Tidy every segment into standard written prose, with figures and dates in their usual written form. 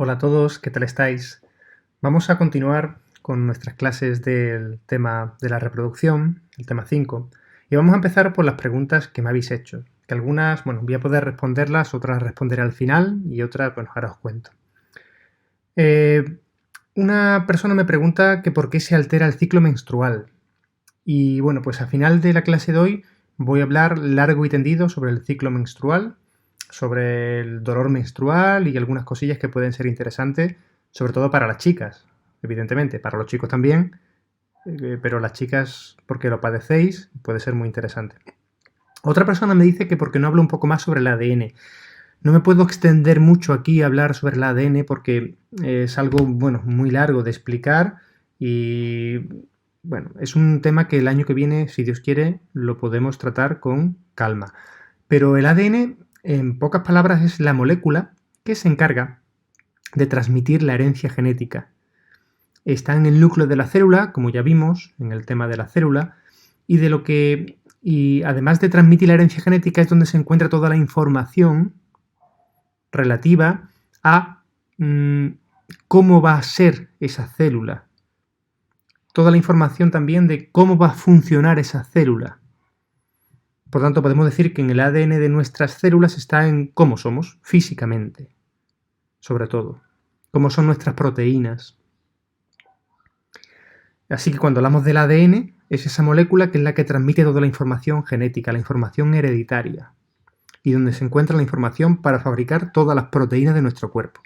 Hola a todos, ¿qué tal estáis? Vamos a continuar con nuestras clases del tema de la reproducción, el tema 5, y vamos a empezar por las preguntas que me habéis hecho, que algunas, bueno, voy a poder responderlas, otras responderé al final y otras, bueno, ahora os cuento. Una persona me pregunta que por qué se altera el ciclo menstrual. Y bueno, pues al final de la clase de hoy voy a hablar largo y tendido sobre el ciclo menstrual, sobre el dolor menstrual y algunas cosillas que pueden ser interesantes, sobre todo para las chicas, evidentemente, para los chicos también, pero las chicas, porque lo padecéis, puede ser muy interesante. Otra persona me dice que porque no hablo un poco más sobre el ADN. No me puedo extender mucho aquí a hablar sobre el ADN porque es algo, bueno, muy largo de explicar y, bueno, es un tema que el año que viene, si Dios quiere, lo podemos tratar con calma. Pero el ADN, en pocas palabras, es la molécula que se encarga de transmitir la herencia genética. Está en el núcleo de la célula, como ya vimos en el tema de la célula, y además de transmitir la herencia genética es donde se encuentra toda la información relativa a cómo va a ser esa célula. Toda la información también de cómo va a funcionar esa célula. Por tanto, podemos decir que en el ADN de nuestras células está en cómo somos físicamente, sobre todo, cómo son nuestras proteínas. Así que cuando hablamos del ADN, es esa molécula que es la que transmite toda la información genética, la información hereditaria, y donde se encuentra la información para fabricar todas las proteínas de nuestro cuerpo.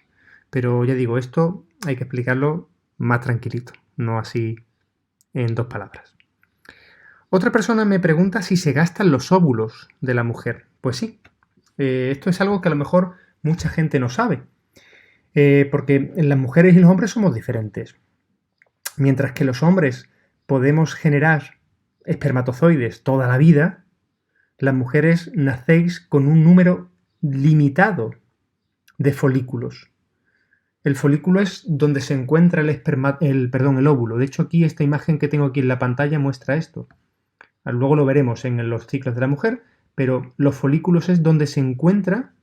Pero ya digo, esto hay que explicarlo más tranquilito, no así en dos palabras. Otra persona me pregunta si se gastan los óvulos de la mujer. Pues sí, esto es algo que a lo mejor mucha gente no sabe, porque las mujeres y los hombres somos diferentes. Mientras que los hombres podemos generar espermatozoides toda la vida, las mujeres nacéis con un número limitado de folículos. El folículo es donde se encuentra el óvulo. De hecho, aquí esta imagen que tengo aquí en la pantalla muestra esto. Luego lo veremos en los ciclos de la mujer, pero los folículos es donde se encuentra,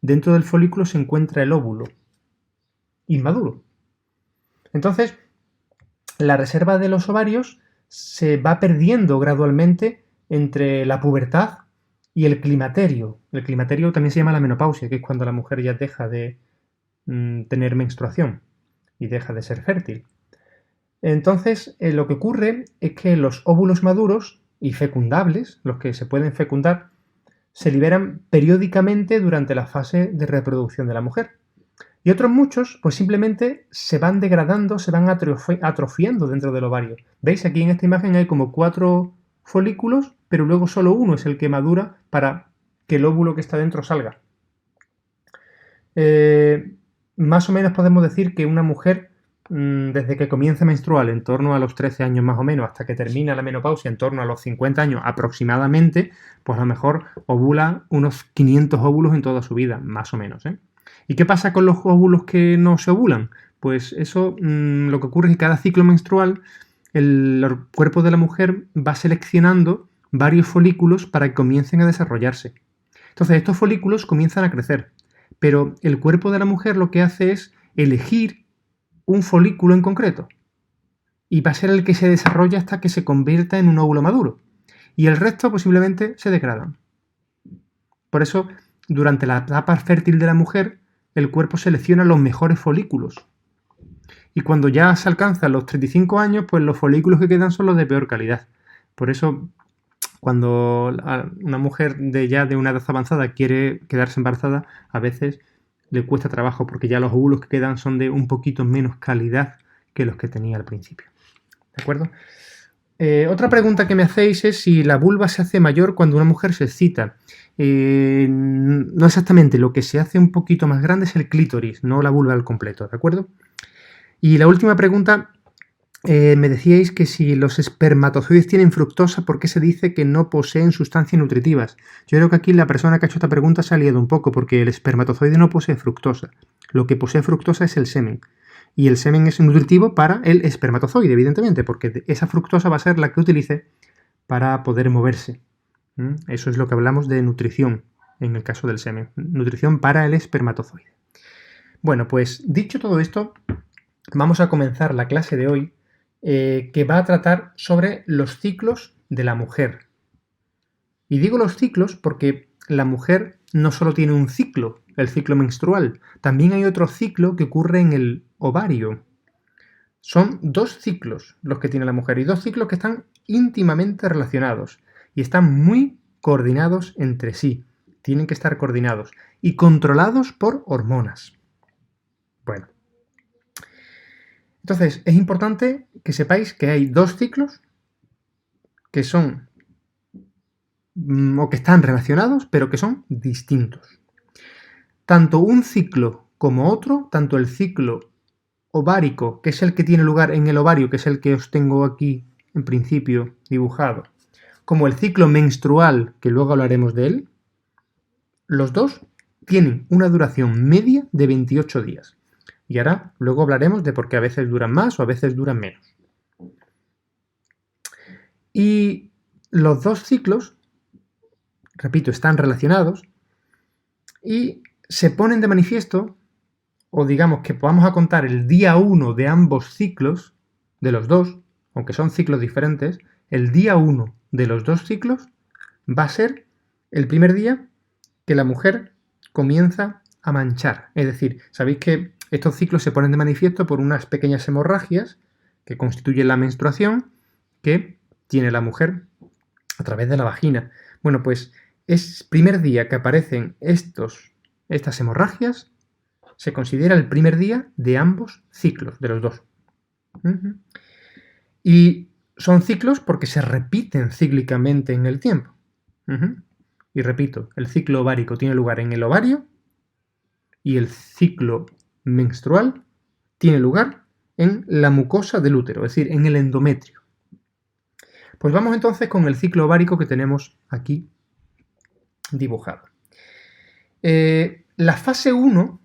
dentro del folículo se encuentra el óvulo inmaduro. Entonces, la reserva de los ovarios se va perdiendo gradualmente entre la pubertad y el climaterio. El climaterio también se llama la menopausia, que es cuando la mujer ya deja de tener menstruación y deja de ser fértil. Entonces, lo que ocurre es que los óvulos maduros y fecundables, los que se pueden fecundar, se liberan periódicamente durante la fase de reproducción de la mujer. Y otros muchos, pues simplemente se van degradando, se van atrofiando dentro del ovario. ¿Veis? Aquí en esta imagen hay como 4 folículos, pero luego solo uno es el que madura para que el óvulo que está dentro salga. Más o menos podemos decir que una mujer, desde que comienza a menstruar en torno a los 13 años más o menos, hasta que termina la menopausia en torno a los 50 años aproximadamente, pues a lo mejor ovula unos 500 óvulos en toda su vida, más o menos, ¿eh? ¿Y qué pasa con los óvulos que no se ovulan? Pues eso, lo que ocurre es que cada ciclo menstrual el cuerpo de la mujer va seleccionando varios folículos para que comiencen a desarrollarse. Entonces estos folículos comienzan a crecer, pero el cuerpo de la mujer lo que hace es elegir un folículo en concreto y va a ser el que se desarrolla hasta que se convierta en un óvulo maduro, y el resto posiblemente se degradan. Por eso, durante la etapa fértil de la mujer, el cuerpo selecciona los mejores folículos. Y cuando ya se alcanzan los 35 años, pues los folículos que quedan son los de peor calidad. Por eso, cuando una mujer ya de una edad avanzada quiere quedarse embarazada, a veces le cuesta trabajo porque ya los óvulos que quedan son de un poquito menos calidad que los que tenía al principio. ¿De acuerdo? Otra pregunta que me hacéis es si la vulva se hace mayor cuando una mujer se excita. No exactamente, lo que se hace un poquito más grande es el clítoris, no la vulva al completo, ¿de acuerdo? Y la última pregunta, me decíais que si los espermatozoides tienen fructosa, ¿por qué se dice que no poseen sustancias nutritivas? Yo creo que aquí la persona que ha hecho esta pregunta se ha liado un poco, porque el espermatozoide no posee fructosa. Lo que posee fructosa es el semen. Y el semen es nutritivo para el espermatozoide, evidentemente, porque esa fructosa va a ser la que utilice para poder moverse. Eso es lo que hablamos de nutrición en el caso del semen. Nutrición para el espermatozoide. Bueno, pues dicho todo esto, vamos a comenzar la clase de hoy que va a tratar sobre los ciclos de la mujer. Y digo los ciclos porque la mujer no solo tiene un ciclo, el ciclo menstrual, también hay otro ciclo que ocurre en el ovario. Son dos ciclos los que tiene la mujer y dos ciclos que están íntimamente relacionados y están muy coordinados entre sí. Tienen que estar coordinados y controlados por hormonas. Bueno, entonces es importante que sepáis que hay dos ciclos que son o que están relacionados, pero que son distintos. Tanto un ciclo como otro, tanto el ciclo ovárico, que es el que tiene lugar en el ovario, que es el que os tengo aquí en principio dibujado, como el ciclo menstrual, que luego hablaremos de él, los dos tienen una duración media de 28 días. Y ahora luego hablaremos de por qué a veces duran más o a veces duran menos. Y los dos ciclos, repito, están relacionados y se ponen de manifiesto, o digamos que vamos a contar el día 1 de ambos ciclos, de los dos, aunque son ciclos diferentes, el día 1 de los dos ciclos va a ser el primer día que la mujer comienza a manchar. Es decir, sabéis que estos ciclos se ponen de manifiesto por unas pequeñas hemorragias que constituyen la menstruación que tiene la mujer a través de la vagina. Bueno, pues es primer día que aparecen estas hemorragias, se considera el primer día de ambos ciclos, de los dos. Y son ciclos porque se repiten cíclicamente en el tiempo. Y repito, el ciclo ovárico tiene lugar en el ovario y el ciclo menstrual tiene lugar en la mucosa del útero, es decir, en el endometrio. Pues vamos entonces con el ciclo ovárico que tenemos aquí dibujado. La fase 1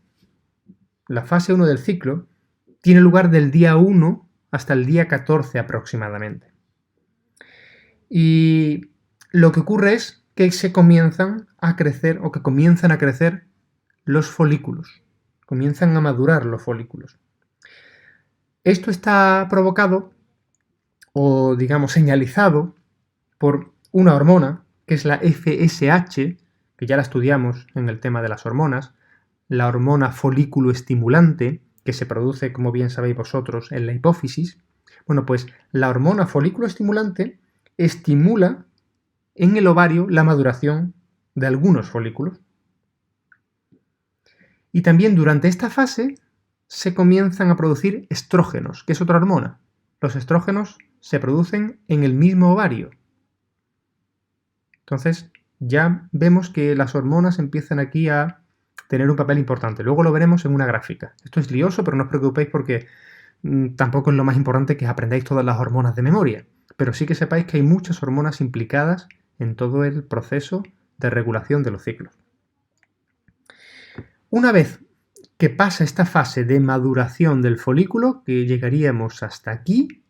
del ciclo tiene lugar del día 1 hasta el día 14 aproximadamente. Y lo que ocurre es que se comienzan a crecer o que comienzan a crecer los folículos, comienzan a madurar los folículos. Esto está provocado o digamos señalizado por una hormona que es la FSH, que ya la estudiamos en el tema de las hormonas, la hormona folículo estimulante, que se produce, como bien sabéis vosotros, en la hipófisis. Bueno, pues la hormona folículo estimulante estimula en el ovario la maduración de algunos folículos. Y también durante esta fase se comienzan a producir estrógenos, que es otra hormona. Los estrógenos se producen en el mismo ovario. Entonces ya vemos que las hormonas empiezan aquí a tener un papel importante. Luego lo veremos en una gráfica. Esto es lioso, pero no os preocupéis porque tampoco es lo más importante que aprendáis todas las hormonas de memoria. Pero sí que sepáis que hay muchas hormonas implicadas en todo el proceso de regulación de los ciclos. Una vez que pasa esta fase de maduración del folículo, que llegaríamos hasta aquí,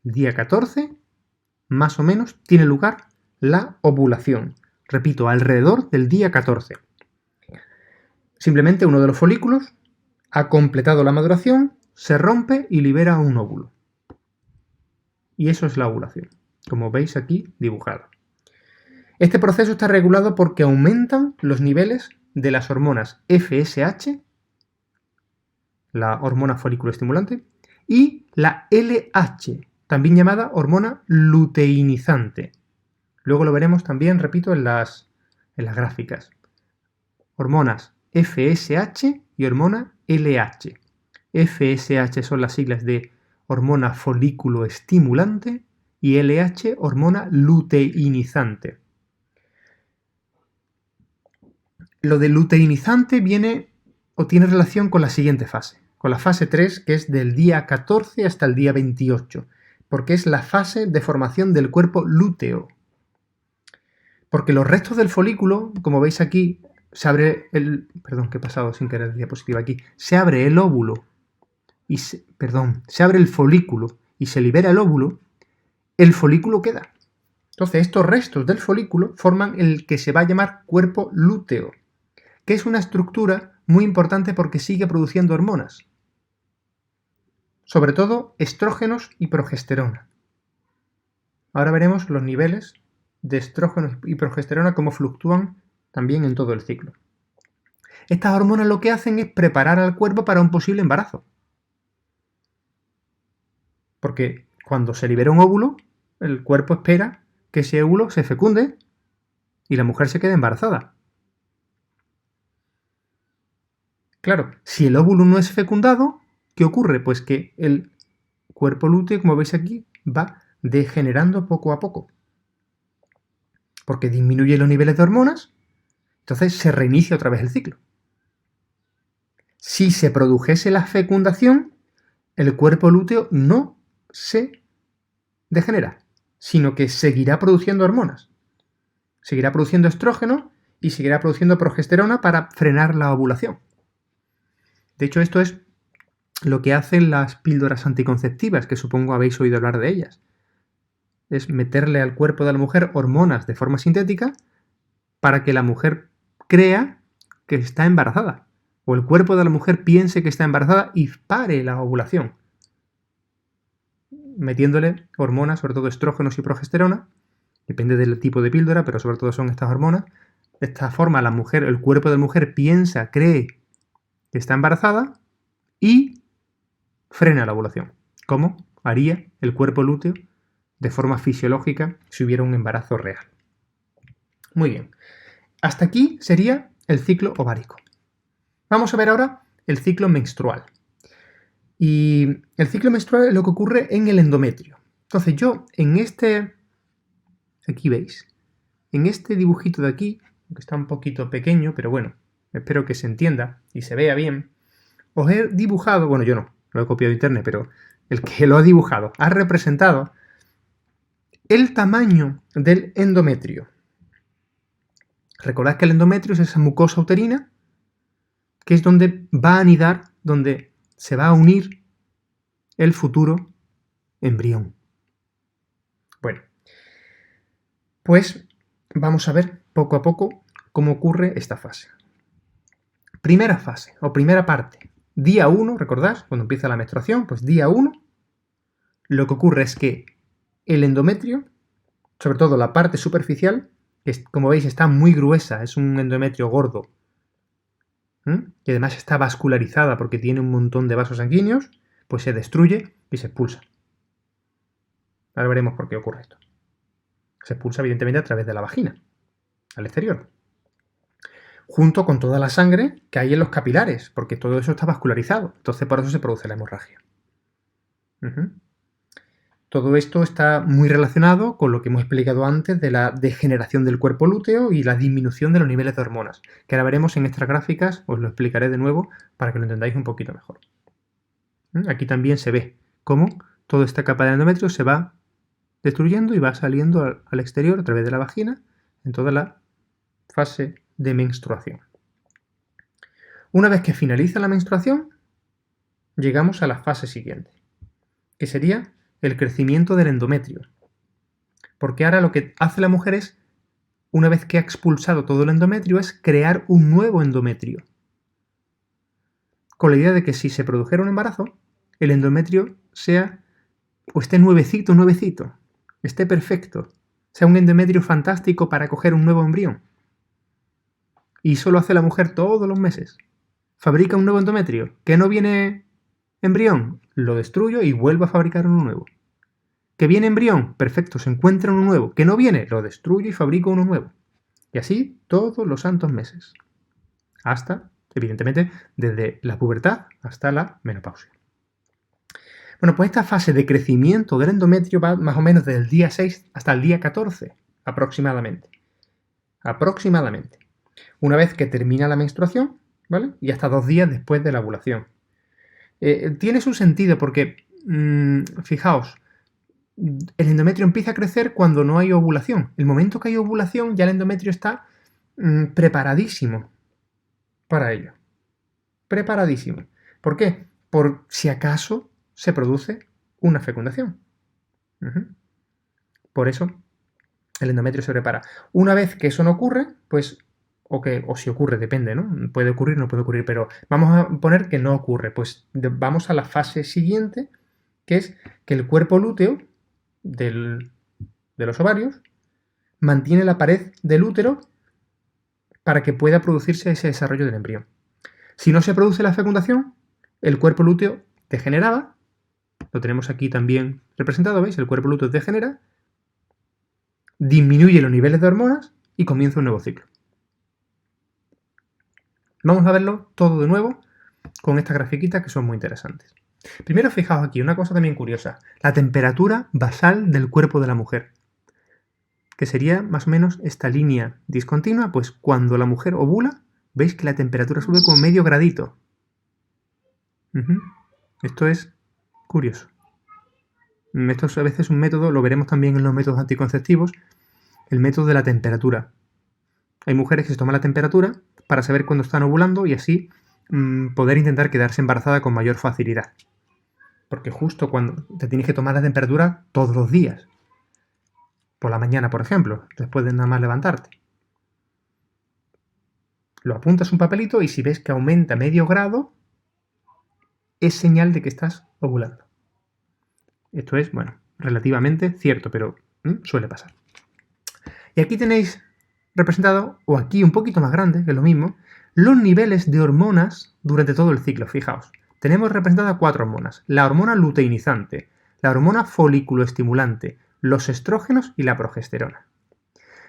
el día 14, más o menos, tiene lugar la ovulación. Repito, alrededor del día 14. Simplemente uno de los folículos ha completado la maduración, se rompe y libera un óvulo. Y eso es la ovulación, como veis aquí dibujado. Este proceso está regulado porque aumentan los niveles de las hormonas FSH, la hormona folículo estimulante, y la LH, también llamada hormona luteinizante. Luego lo veremos también, repito, en las gráficas. Hormonas FSH y hormona LH. FSH son las siglas de hormona folículo estimulante y LH hormona luteinizante. Lo de luteinizante viene o tiene relación con la siguiente fase, con la fase 3, que es del día 14 hasta el día 28, porque es la fase de formación del cuerpo lúteo. Porque los restos del folículo, como veis aquí, se abre el... Perdón, que he pasado sin querer diapositiva aquí. Se abre el óvulo, se abre el folículo y se libera el óvulo, el folículo queda. Entonces, estos restos del folículo forman el que se va a llamar cuerpo lúteo, que es una estructura muy importante porque sigue produciendo hormonas. Sobre todo estrógenos y progesterona. Ahora veremos los niveles de estrógenos y progesterona cómo fluctúan también en todo el ciclo. Estas hormonas lo que hacen es preparar al cuerpo para un posible embarazo. Porque cuando se libera un óvulo, el cuerpo espera que ese óvulo se fecunde y la mujer se quede embarazada. Claro, si el óvulo no es fecundado, ¿qué ocurre? Pues que el cuerpo lúteo, como veis aquí, va degenerando poco a poco. Porque disminuye los niveles de hormonas, entonces se reinicia otra vez el ciclo. Si se produjese la fecundación, el cuerpo lúteo no se degenera, sino que seguirá produciendo hormonas. Seguirá produciendo estrógeno y seguirá produciendo progesterona para frenar la ovulación. De hecho, esto es lo que hacen las píldoras anticonceptivas, que supongo habéis oído hablar de ellas. Es meterle al cuerpo de la mujer hormonas de forma sintética para que la mujer crea que está embarazada. O el cuerpo de la mujer piense que está embarazada y pare la ovulación. Metiéndole hormonas, sobre todo estrógenos y progesterona, depende del tipo de píldora, pero sobre todo son estas hormonas. De esta forma la mujer, el cuerpo de la mujer piensa, cree que está embarazada y frena la ovulación, como haría el cuerpo lúteo de forma fisiológica si hubiera un embarazo real. Muy bien, hasta aquí sería el ciclo ovárico. Vamos a ver ahora el ciclo menstrual. Y el ciclo menstrual es lo que ocurre en el endometrio. Entonces yo aquí veis, en este dibujito de aquí, que está un poquito pequeño, pero bueno, espero que se entienda y se vea bien, os he dibujado, bueno, yo no, lo he copiado de internet, pero el que lo ha dibujado ha representado el tamaño del endometrio. Recordad que el endometrio es esa mucosa uterina, que es donde va a anidar, donde se va a unir el futuro embrión. Bueno, pues vamos a ver poco a poco cómo ocurre esta fase. Primera fase, o primera parte. Día 1, ¿recordás? Cuando empieza la menstruación, pues día 1, lo que ocurre es que el endometrio, sobre todo la parte superficial, que como veis está muy gruesa, es un endometrio gordo, que además está vascularizada porque tiene un montón de vasos sanguíneos, pues se destruye y se expulsa. Ahora veremos por qué ocurre esto. Se expulsa evidentemente a través de la vagina, al exterior. Junto con toda la sangre que hay en los capilares, porque todo eso está vascularizado. Entonces por eso se produce la hemorragia. Todo esto está muy relacionado con lo que hemos explicado antes de la degeneración del cuerpo lúteo y la disminución de los niveles de hormonas, que ahora veremos en estas gráficas, os lo explicaré de nuevo para que lo entendáis un poquito mejor. Aquí también se ve cómo toda esta capa de endometrio se va destruyendo y va saliendo al exterior a través de la vagina en toda la fase de menstruación. Una vez que finaliza la menstruación, llegamos a la fase siguiente, que sería el crecimiento del endometrio. Porque ahora lo que hace la mujer es, una vez que ha expulsado todo el endometrio, es crear un nuevo endometrio. Con la idea de que si se produjera un embarazo, el endometrio sea, o esté nuevecito, esté perfecto, sea un endometrio fantástico para coger un nuevo embrión. Y eso lo hace la mujer todos los meses. Fabrica un nuevo endometrio. ¿Que no viene embrión? Lo destruyo y vuelvo a fabricar uno nuevo. ¿Que viene embrión? Perfecto, se encuentra uno nuevo. ¿Que no viene? Lo destruyo y fabrico uno nuevo. Y así todos los santos meses. Hasta, evidentemente, desde la pubertad hasta la menopausia. Bueno, pues esta fase de crecimiento del endometrio va más o menos desde el día 6 hasta el día 14, aproximadamente. Una vez que termina la menstruación, ¿vale? Y hasta 2 días después de la ovulación. Tiene su sentido porque, fijaos, el endometrio empieza a crecer cuando no hay ovulación. El momento que hay ovulación, ya el endometrio está preparadísimo para ello. Preparadísimo. ¿Por qué? Por si acaso se produce una fecundación. Por eso el endometrio se prepara. Una vez que eso no ocurre, pues o si ocurre, depende, ¿no? Puede ocurrir, no puede ocurrir, pero vamos a poner que no ocurre. Pues vamos a la fase siguiente, que es que el cuerpo lúteo de los ovarios mantiene la pared del útero para que pueda producirse ese desarrollo del embrión. Si no se produce la fecundación, el cuerpo lúteo degeneraba, lo tenemos aquí también representado, ¿veis? El cuerpo lúteo degenera, disminuye los niveles de hormonas y comienza un nuevo ciclo. Vamos a verlo todo de nuevo con estas grafiquitas que son muy interesantes. Primero, fijaos aquí, una cosa también curiosa, la temperatura basal del cuerpo de la mujer, que sería más o menos esta línea discontinua, pues cuando la mujer ovula, veis que la temperatura sube como medio gradito. Esto es curioso. Esto es a veces un método, lo veremos también en los métodos anticonceptivos, el método de la temperatura. Hay mujeres que se toman la temperatura para saber cuándo están ovulando y así poder intentar quedarse embarazada con mayor facilidad. Porque justo cuando te tienes que tomar la temperatura todos los días, por la mañana, por ejemplo, después de nada más levantarte. Lo apuntas un papelito y si ves que aumenta medio grado, es señal de que estás ovulando. Esto es, bueno, relativamente cierto, pero suele pasar. Y aquí tenéis representado, o aquí un poquito más grande, que es lo mismo, los niveles de hormonas durante todo el ciclo. Fijaos, tenemos representadas 4 hormonas. La hormona luteinizante, la hormona folículoestimulante, los estrógenos y la progesterona.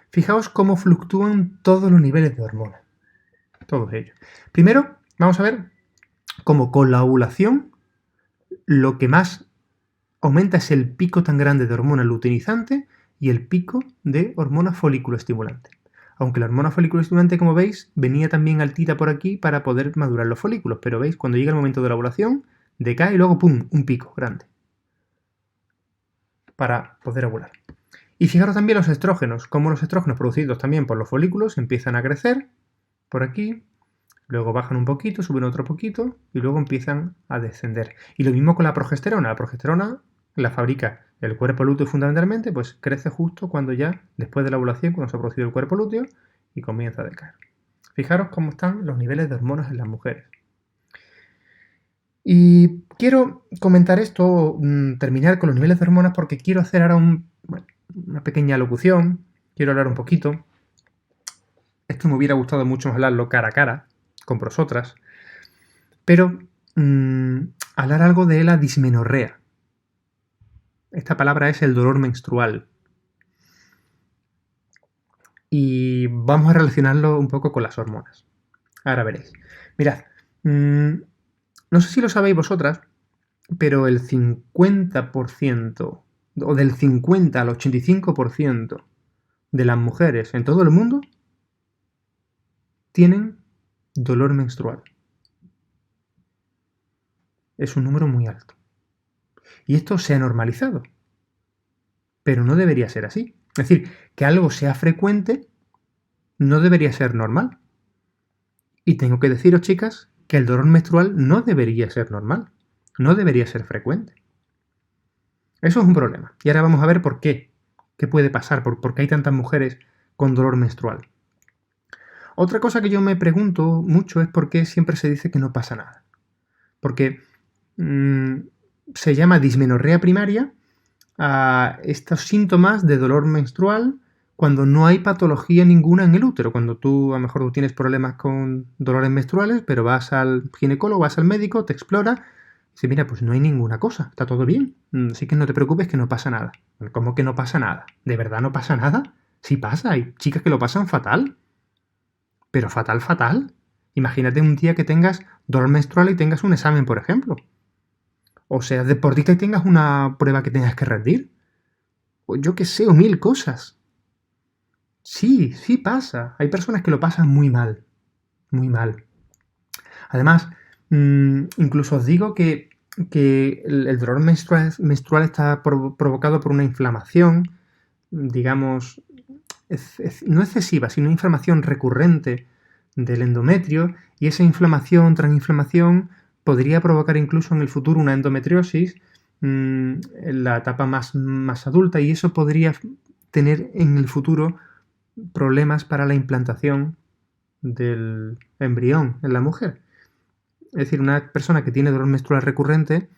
Fijaos cómo fluctúan todos los niveles de hormona. Todos ellos. Primero, vamos a ver cómo con la ovulación lo que más aumenta es el pico tan grande de hormona luteinizante y el pico de hormona folículoestimulante. Aunque la hormona folículoestimulante, como veis, venía también altita por aquí para poder madurar los folículos, pero veis, cuando llega el momento de la ovulación, decae y luego ¡pum!, un pico grande para poder ovular. Y fijaros también los estrógenos, como los estrógenos producidos también por los folículos empiezan a crecer por aquí, luego bajan un poquito, suben otro poquito y luego empiezan a descender. Y lo mismo con la progesterona. La progesterona la fabrica el cuerpo lúteo fundamentalmente, pues crece justo cuando ya, después de la ovulación, cuando se ha producido el cuerpo lúteo y comienza a decaer. Fijaros cómo están los niveles de hormonas en las mujeres. Y quiero comentar esto, terminar con los niveles de hormonas, porque quiero hacer ahora una pequeña locución, quiero hablar un poquito. Esto me hubiera gustado mucho hablarlo cara a cara, con vosotras, pero hablar algo de la dismenorrea. Esta palabra es el dolor menstrual. Y vamos a relacionarlo un poco con las hormonas. Ahora veréis. Mirad, no sé si lo sabéis vosotras, pero el 50%, o del 50 al 85% de las mujeres en todo el mundo tienen dolor menstrual. Es un número muy alto. Y esto se ha normalizado. Pero no debería ser así. Es decir, que algo sea frecuente no debería ser normal. Y tengo que deciros, chicas, que el dolor menstrual no debería ser normal. No debería ser frecuente. Eso es un problema. Y ahora vamos a ver por qué. ¿Qué puede pasar? ¿Por qué hay tantas mujeres con dolor menstrual? Otra cosa que yo me pregunto mucho es por qué siempre se dice que no pasa nada. Porque se llama dismenorrea primaria a estos síntomas de dolor menstrual cuando no hay patología ninguna en el útero. Cuando tú, a lo mejor tú tienes problemas con dolores menstruales, pero vas al ginecólogo, vas al médico, te explora, y dice, mira, pues no hay ninguna cosa, está todo bien, así que no te preocupes que no pasa nada. ¿Cómo que no pasa nada? ¿De verdad no pasa nada? Sí pasa, hay chicas que lo pasan fatal. Pero fatal, fatal. Imagínate un día que tengas dolor menstrual y tengas un examen, por ejemplo. O seas deportista y tengas una prueba que tengas que rendir. O yo qué sé, o 1000 cosas. Sí, sí pasa. Hay personas que lo pasan muy mal. Muy mal. Además, incluso os digo que el dolor menstrual está provocado por una inflamación, digamos, no excesiva, sino una inflamación recurrente del endometrio, y esa inflamación tras inflamación podría provocar incluso en el futuro una endometriosis en la etapa más adulta, y eso podría tener en el futuro problemas para la implantación del embrión en la mujer. Es decir, una persona que tiene dolor menstrual recurrente,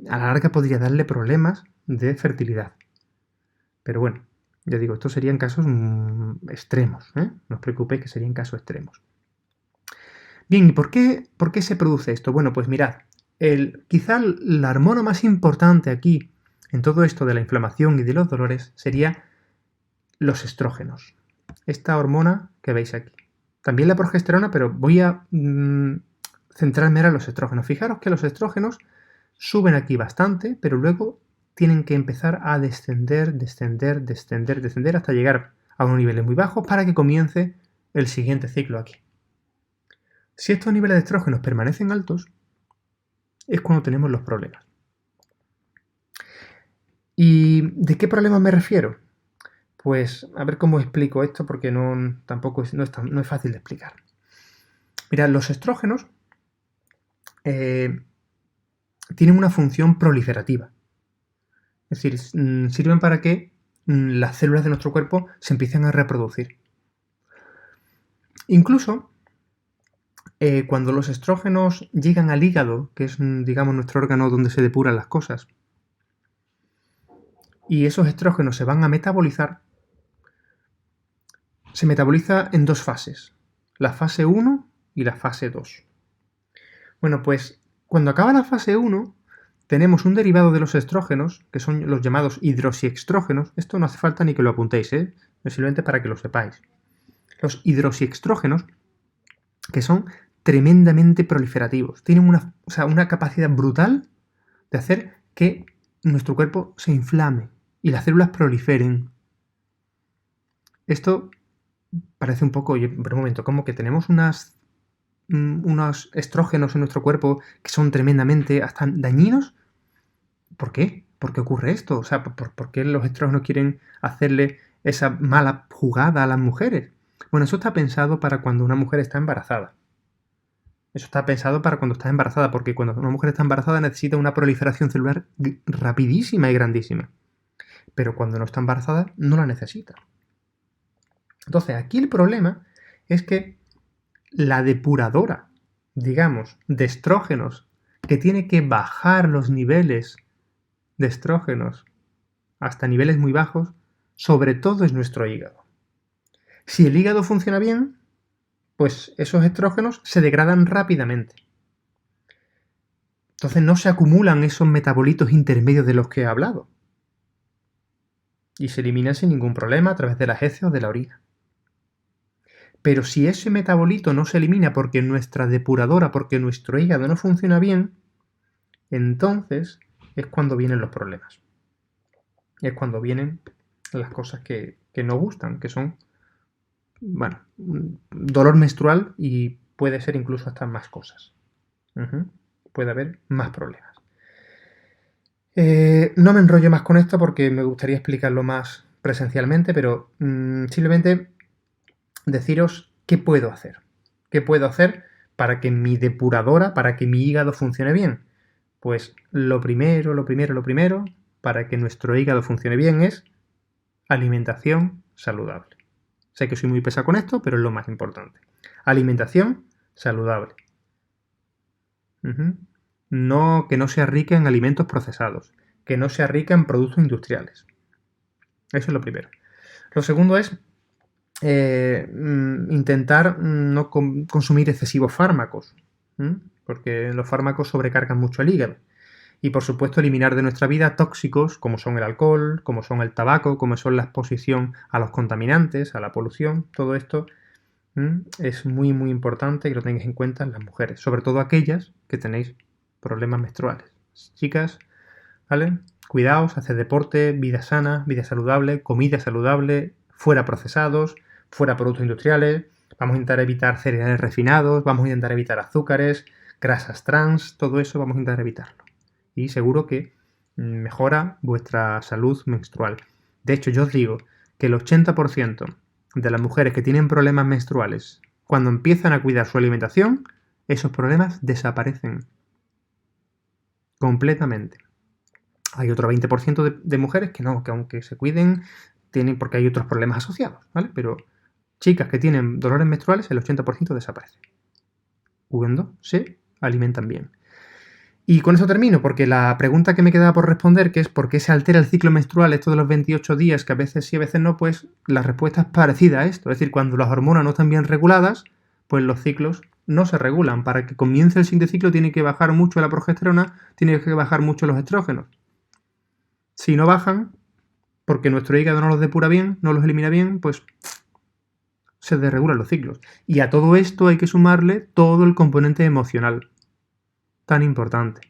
a la larga podría darle problemas de fertilidad. Pero bueno, ya digo, estos serían casos extremos, ¿eh? No os preocupéis que serían casos extremos. Bien, ¿y por qué se produce esto? Bueno, pues mirad, quizá la hormona más importante aquí en todo esto de la inflamación y de los dolores sería los estrógenos. Esta hormona que veis aquí. También la progesterona, pero voy a centrarme ahora en los estrógenos. Fijaros que los estrógenos suben aquí bastante, pero luego tienen que empezar a descender hasta llegar a unos niveles muy bajos para que comience el siguiente ciclo aquí. Si estos niveles de estrógenos permanecen altos, es cuando tenemos los problemas. ¿Y de qué problemas me refiero? Pues a ver cómo explico esto porque tampoco no es fácil de explicar. Mirad, los estrógenos tienen una función proliferativa. Es decir, sirven para que las células de nuestro cuerpo se empiecen a reproducir. Incluso cuando los estrógenos llegan al hígado, que es, digamos, nuestro órgano donde se depuran las cosas, y esos estrógenos se van a metabolizar, se metaboliza en dos fases, la fase 1 y la fase 2. Bueno, pues cuando acaba la fase 1, tenemos un derivado de los estrógenos, que son los llamados hidroxiestrógenos. Esto no hace falta ni que lo apuntéis, es simplemente para que lo sepáis. Los hidroxiestrógenos, que son tremendamente proliferativos, tienen una capacidad brutal de hacer que nuestro cuerpo se inflame y las células proliferen. Esto parece un poco, oye, pero un momento, ¿cómo que tenemos unos estrógenos en nuestro cuerpo que son tremendamente hasta dañinos? ¿Por qué? ¿Por qué ocurre esto? O sea, ¿por qué los estrógenos quieren hacerle esa mala jugada a las mujeres? Bueno, eso está pensado para cuando una mujer está embarazada. Eso está pensado para cuando está embarazada, porque cuando una mujer está embarazada necesita una proliferación celular rapidísima y grandísima. Pero cuando no está embarazada, no la necesita. Entonces, aquí el problema es que la depuradora, digamos, de estrógenos, que tiene que bajar los niveles de estrógenos hasta niveles muy bajos, sobre todo es nuestro hígado. Si el hígado funciona bien, pues esos estrógenos se degradan rápidamente. Entonces no se acumulan esos metabolitos intermedios de los que he hablado. Y se eliminan sin ningún problema a través de las heces o de la orina. Pero si ese metabolito no se elimina porque nuestra depuradora, porque nuestro hígado no funciona bien, entonces es cuando vienen los problemas. Es cuando vienen las cosas que no gustan, que son, bueno, dolor menstrual y puede ser incluso hasta más cosas. Puede haber más problemas. No me enrollo más con esto porque me gustaría explicarlo más presencialmente, pero simplemente deciros qué puedo hacer. ¿Qué puedo hacer para que mi depuradora, para que mi hígado funcione bien? Pues lo primero, para que nuestro hígado funcione bien es alimentación saludable. Sé que soy muy pesado con esto, pero es lo más importante. Alimentación saludable. No, que no sea rica en alimentos procesados, que no sea rica en productos industriales. Eso es lo primero. Lo segundo es intentar no consumir excesivos fármacos, porque los fármacos sobrecargan mucho el hígado. Y por supuesto eliminar de nuestra vida tóxicos como son el alcohol, como son el tabaco, como son la exposición a los contaminantes, a la polución. Todo esto es muy muy importante que lo tengáis en cuenta en las mujeres, sobre todo aquellas que tenéis problemas menstruales. Chicas, ¿vale? Cuidaos, haced deporte, vida sana, vida saludable, comida saludable, fuera procesados, fuera productos industriales. Vamos a intentar evitar cereales refinados, vamos a intentar evitar azúcares, grasas trans, todo eso vamos a intentar evitarlo. Y seguro que mejora vuestra salud menstrual. De hecho, yo os digo que el 80% de las mujeres que tienen problemas menstruales, cuando empiezan a cuidar su alimentación, esos problemas desaparecen completamente. Hay otro 20% de mujeres que no, que aunque se cuiden, tienen porque hay otros problemas asociados, ¿vale? Pero chicas que tienen dolores menstruales, el 80% desaparece. Cuando se alimentan bien. Y con eso termino, porque la pregunta que me quedaba por responder, que es ¿por qué se altera el ciclo menstrual, esto de los 28 días, que a veces sí, a veces no? Pues la respuesta es parecida a esto. Es decir, cuando las hormonas no están bien reguladas, pues los ciclos no se regulan. Para que comience el siguiente ciclo tiene que bajar mucho la progesterona, tiene que bajar mucho los estrógenos. Si no bajan, porque nuestro hígado no los depura bien, no los elimina bien, pues se desregulan los ciclos. Y a todo esto hay que sumarle todo el componente emocional, tan importante,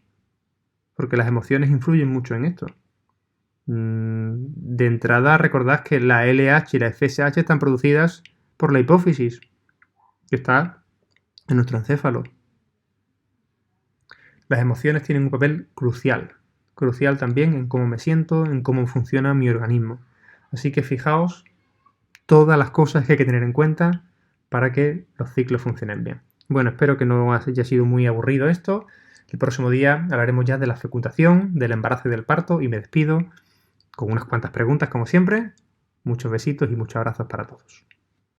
porque las emociones influyen mucho en esto. De entrada, recordad que la LH y la FSH están producidas por la hipófisis, que está en nuestro encéfalo. Las emociones tienen un papel crucial también en cómo me siento, en cómo funciona mi organismo. Así que fijaos todas las cosas que hay que tener en cuenta para que los ciclos funcionen bien. Bueno, espero que no haya sido muy aburrido esto. El próximo día hablaremos ya de la fecundación, del embarazo y del parto, y me despido con unas cuantas preguntas como siempre. Muchos besitos y muchos abrazos para todos.